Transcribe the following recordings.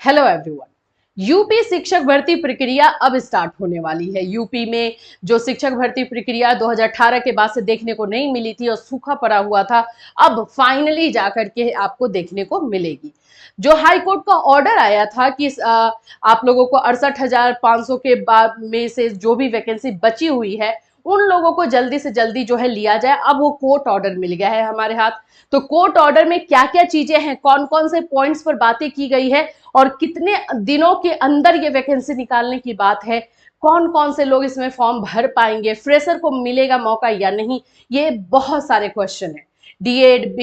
Hello everyone. UP शिक्षक भर्ती प्रक्रिया अब स्टार्ट होने वाली है। यूपी में जो शिक्षक भर्ती प्रक्रिया 2018 के बाद से देखने को नहीं मिली थी और सूखा पड़ा हुआ था, अब फाइनली जाकर के आपको देखने को मिलेगी। जो हाई कोर्ट का ऑर्डर आया था कि आप लोगों को 68,500 के बाद में से जो भी वैकेंसी बची हुई है उन लोगों को जल्दी से जल्दी जो है लिया जाए, अब वो कोर्ट ऑर्डर मिल गया है हमारे हाथ। तो कोर्ट ऑर्डर में क्या क्या चीजें हैं, कौन कौन से पॉइंट्स पर बातें की गई है और कितने दिनों के अंदर ये वैकेंसी निकालने की बात है, कौन कौन से लोग इसमें फॉर्म भर पाएंगे, फ्रेशर को मिलेगा मौका या नहीं, ये बहुत सारे क्वेश्चन है। डीएड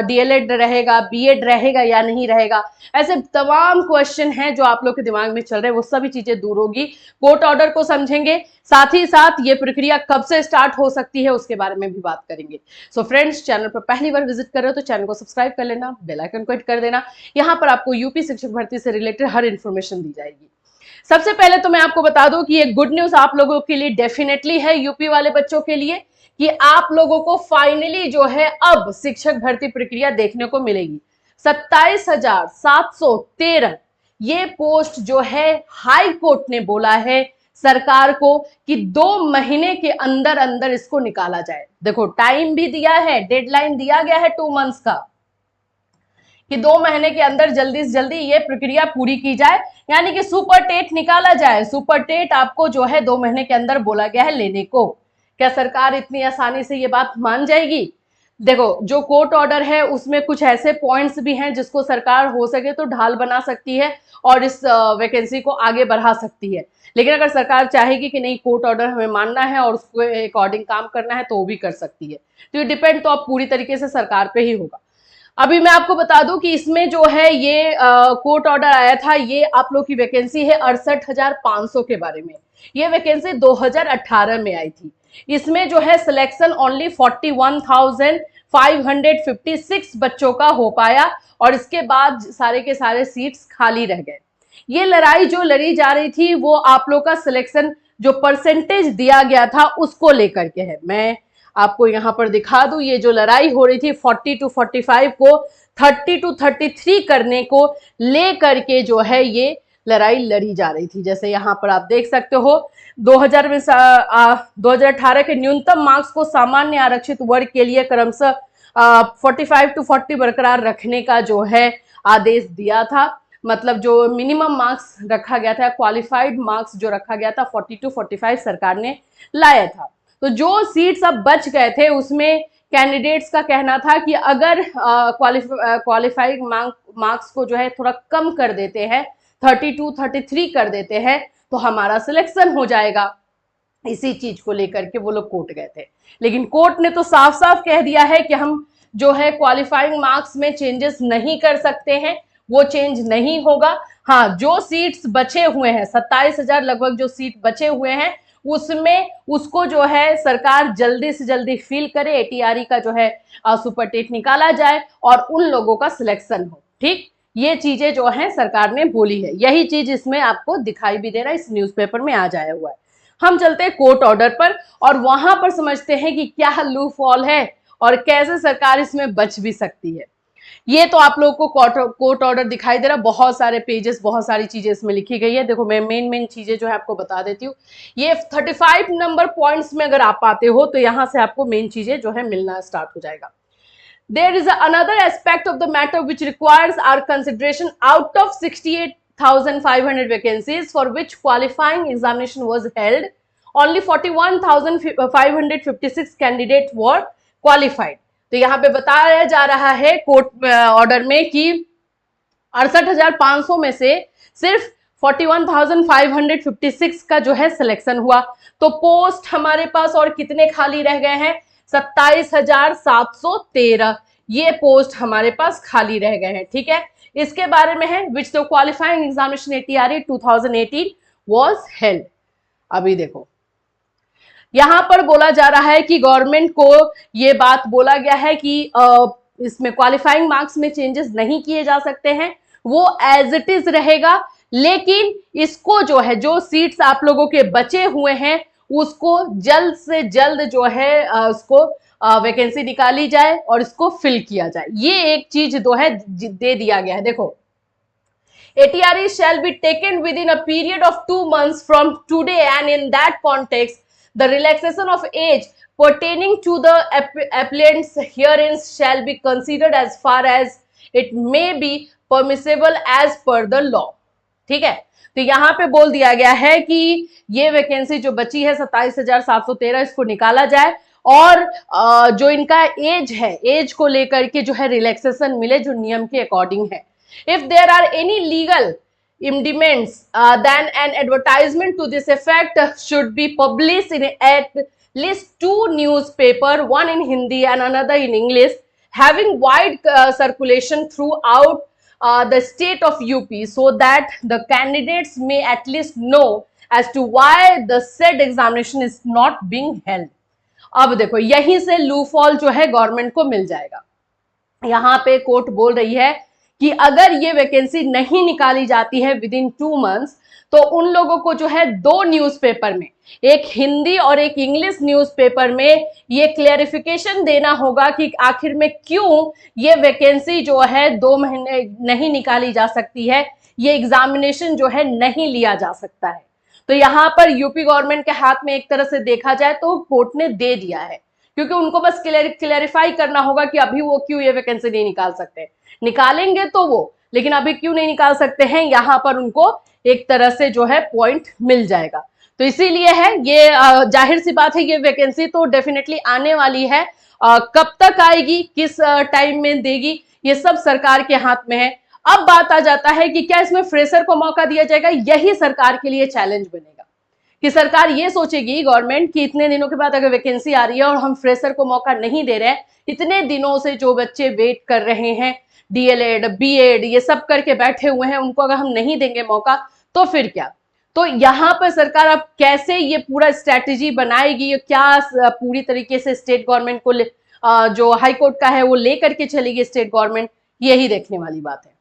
डीएलएड रहेगा, बीएड रहेगा या नहीं रहेगा, ऐसे तमाम क्वेश्चन हैं जो आप लोग के दिमाग में चल रहे हैं, वो सभी चीजें दूर होगी। कोर्ट ऑर्डर को समझेंगे, साथ ही साथ ये प्रक्रिया कब से स्टार्ट हो सकती है उसके बारे में भी बात करेंगे। सो फ्रेंड्स, चैनल पर पहली बार विजिट कर रहे हो तो चैनल को सब्सक्राइब कर लेना, बेल आइकन को हिट कर देना। यहाँ पर आपको यूपी शिक्षक भर्ती से रिलेटेड हर इंफॉर्मेशन दी जाएगी। सबसे पहले तो मैं आपको बता दूं कि ये गुड न्यूज आप लोगों के लिए डेफिनेटली है, यूपी वाले बच्चों के लिए, कि आप लोगों को फाइनली जो है अब शिक्षक भर्ती प्रक्रिया देखने को मिलेगी। 27,713 ये पोस्ट जो है हाई कोर्ट ने बोला है सरकार को कि 2 महीने के अंदर अंदर इसको निकाला जाए। देखो, टाइम भी दिया है, डेडलाइन दिया गया है 2 मंथ्स का, कि 2 महीने के अंदर जल्दी से जल्दी ये प्रक्रिया पूरी की जाए, यानी कि सुपर टेट निकाला जाए। सुपर टेट आपको जो है 2 महीने के अंदर बोला गया है लेने को। क्या सरकार इतनी आसानी से ये बात मान जाएगी? देखो, जो कोर्ट ऑर्डर है उसमें कुछ ऐसे पॉइंट्स भी हैं जिसको सरकार हो सके तो ढाल बना सकती है और इस वैकेंसी को आगे बढ़ा सकती है। लेकिन अगर सरकार चाहेगी कि नहीं, कोर्ट ऑर्डर हमें मानना है और उसके अकॉर्डिंग काम करना है, तो वो भी कर सकती है। तो ये डिपेंड तो अब पूरी तरीके से सरकार पे ही होगा। अभी मैं आपको बता दूं कि इसमें जो है ये कोर्ट ऑर्डर आया था, ये आप लोग की वैकेंसी है 68,500 के बारे में। ये वैकेंसी 2018 में आई थी। इसमें जो है सिलेक्शन ओनली 41,556 बच्चों का हो पाया और इसके बाद सारे के सारे सीट्स खाली रह गए। ये लड़ाई जो लड़ी जा रही थी वो आप लोग का सिलेक्शन जो परसेंटेज दिया गया था उसको लेकर के है। मैं आपको यहां पर दिखा दूं, ये जो लड़ाई हो रही थी 40 to 45 को 30 to 33 करने को लेकर के जो है ये लड़ाई लड़ी जा रही थी। जैसे यहाँ पर आप देख सकते हो 2018 के न्यूनतम मार्क्स को सामान्य आरक्षित वर्ग के लिए क्रमशः 45 to 40 बरकरार रखने का जो है आदेश दिया था। मतलब जो मिनिमम मार्क्स रखा गया था, क्वालिफाइड मार्क्स जो रखा गया था 40 to 45 सरकार ने लाया था। तो जो सीट्स अब बच गए थे उसमें कैंडिडेट्स का कहना था कि अगर क्वालिफाइड मार्क्स को जो है थोड़ा कम कर देते हैं, 32 33 कर देते हैं, तो हमारा सिलेक्शन हो जाएगा। इसी चीज को लेकर के वो लोग कोर्ट गए थे, लेकिन कोर्ट ने तो साफ साफ कह दिया है कि हम जो है क्वालिफाइंग मार्क्स में चेंजेस नहीं कर सकते हैं, वो चेंज नहीं होगा। हाँ, जो सीट्स बचे हुए हैं 27,000 लगभग जो सीट बचे हुए हैं उसमें उसको जो है सरकार जल्दी से जल्दी फिल करे, एटीआरई का जो है सुपर टेट निकाला जाए और उन लोगों का सिलेक्शन हो। ठीक, ये चीजें जो है सरकार ने बोली है, यही चीज इसमें आपको दिखाई भी दे रहा है, इस न्यूज़पेपर में आ जाया हुआ है। हम चलते हैं कोर्ट ऑर्डर पर और वहां पर समझते हैं कि क्या लूप हॉल है और कैसे सरकार इसमें बच भी सकती है। ये तो आप लोगों को कोर्ट ऑर्डर दिखाई दे रहा, बहुत सारे पेजेस, बहुत सारी चीजें इसमें लिखी गई है। देखो, मैं मेन चीजें जो है आपको बता देती हूँ। ये 35 नंबर पॉइंट्स में अगर आप आते हो तो यहां से आपको मेन चीजें जो है मिलना स्टार्ट हो जाएगा। There is another aspect of the matter which requires our consideration. Out of 68,500 vacancies for which qualifying examination was held, only 41,556 candidates were qualified. तो यहाँ पे बताया जा रहा है कोर्ट ऑर्डर में कि 68,500 में से सिर्फ 41,556 का जो है सिलेक्शन हुआ। तो पोस्ट हमारे पास और कितने खाली रह गए हैं? 27,713 ये पोस्ट हमारे पास खाली रह गए हैं। ठीक है, इसके बारे में है which the qualifying examination ATRE 2018 was held. अभी देखो, यहां पर बोला जा रहा है कि गवर्नमेंट को ये बात बोला गया है कि इसमें क्वालिफाइंग मार्क्स में चेंजेस नहीं किए जा सकते हैं, वो एज इट इज रहेगा। लेकिन इसको जो है, जो सीट्स आप लोगों के बचे हुए हैं उसको जल्द से जल्द जो है उसको वैकेंसी निकाली जाए और इसको फिल किया जाए। ये एक चीज जो है दे दिया गया है। देखो, ATRE shall be taken within a period of 2 months from today, and in that context, the relaxation of age pertaining to the appellants herein shall be considered as far as it may be permissible as per the law. ठीक है, तो यहाँ पे बोल दिया गया है कि ये वैकेंसी जो बची है 27,713 इसको निकाला जाए और जो इनका एज है, एज को लेकर के जो है रिलैक्सेशन मिले जो नियम के अकॉर्डिंग है. If there are any legal impediments, then an advertisement to this effect should be published in at least 2 newspapers, one in Hindi and another in English, having wide circulation throughout the state of UP, so that the candidates may at least know as to why the said examination is not being held. अब देखो यहीं से लूफॉल जो है government को मिल जाएगा. यहाँ पे कोर्ट बोल रही है कि अगर ये वैकेंसी नहीं निकाली जाती है विद इन 2 मंथ्स तो उन लोगों को जो है 2 न्यूज़पेपर में, एक हिंदी और एक इंग्लिश न्यूज़पेपर में ये क्लेरिफिकेशन देना होगा कि आखिर में क्यों ये वैकेंसी जो है 2 महीने नहीं निकाली जा सकती है, ये एग्जामिनेशन जो है नहीं लिया जा सकता है. तो यहाँ पर यूपी गवर्नमेंट के हाथ में एक तरह से देखा जाए तो कोर्ट ने दे दिया है, क्योंकि उनको बस क्लेरिफाई करना होगा कि अभी वो क्यों ये वैकेंसी नहीं निकाल सकते. निकालेंगे तो वो, लेकिन अभी क्यों नहीं निकाल सकते हैं, यहाँ पर उनको एक तरह से जो है पॉइंट मिल जाएगा. तो इसीलिए है ये जाहिर सी बात है ये वैकेंसी तो डेफिनेटली आने वाली है. कब तक आएगी, किस टाइम में देगी, ये सब सरकार के हाथ में है. अब बात आ जाता है कि क्या इसमें फ्रेशर को मौका दिया जाएगा. यही सरकार के लिए चैलेंज बनेगा कि सरकार ये सोचेगी गवर्नमेंट कि इतने दिनों के बाद अगर वैकेंसी आ रही है और हम फ्रेशर को मौका नहीं दे रहे हैं, इतने दिनों से जो बच्चे वेट कर रहे हैं, DLED BEd ये सब करके बैठे हुए हैं, उनको अगर हम नहीं देंगे मौका तो फिर क्या. तो यहाँ पर सरकार अब कैसे ये पूरा स्ट्रैटेजी बनाएगी, क्या पूरी तरीके से स्टेट गवर्नमेंट को जो हाई कोर्ट का है वो लेकर के चलेगी स्टेट गवर्नमेंट, यही देखने वाली बात है.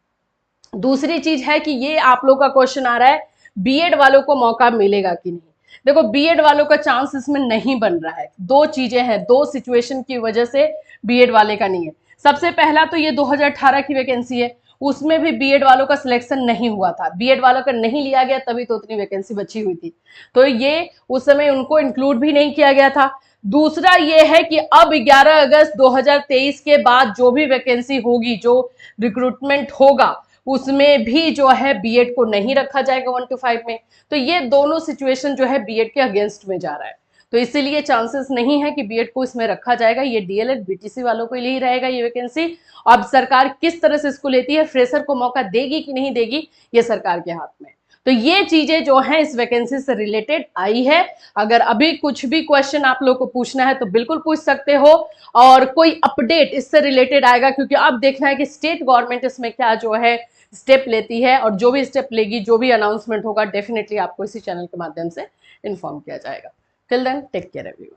दूसरी चीज है कि ये आप लोग का क्वेश्चन आ रहा है बीएड वालों को मौका मिलेगा कि नहीं. देखो बीएड वालों का चांस इसमें नहीं बन रहा है. 2 चीजें हैं, 2 सिचुएशन की वजह से बीएड वाले का नहीं है. सबसे पहला तो ये 2018 की वैकेंसी है, उसमें भी बीएड वालों का सिलेक्शन नहीं हुआ था, बीएड वालों का नहीं लिया गया, तभी तो उतनी वैकेंसी बची हुई थी. तो ये उस समय उनको इंक्लूड भी नहीं किया गया था. दूसरा ये है कि अब 11 अगस्त 2023 के बाद जो भी वैकेंसी होगी, जो रिक्रूटमेंट होगा, उसमें भी जो है बीएड को नहीं रखा जाएगा 1 to 5 में. तो ये दोनों सिचुएशन जो है बीएड के अगेंस्ट में जा रहा है. तो इसीलिए चांसेस नहीं है कि बीएड को इसमें रखा जाएगा. ये डीएलएड बीटीसी वालों के लिए ही रहेगा ये वैकेंसी. अब सरकार किस तरह से इसको लेती है, फ्रेशर को मौका देगी कि नहीं देगी, ये सरकार के हाथ में. तो ये चीजें जो हैं इस वैकेंसी से रिलेटेड आई है. अगर अभी कुछ भी क्वेश्चन आप लोग को पूछना है तो बिल्कुल पूछ सकते हो, और कोई अपडेट इससे रिलेटेड आएगा, क्योंकि अब देखना है कि स्टेट गवर्नमेंट इसमें क्या जो है स्टेप लेती है, और जो भी स्टेप लेगी, जो भी अनाउंसमेंट होगा, डेफिनेटली आपको इसी चैनल के माध्यम से इन्फॉर्म किया जाएगा. Till then take care everyone.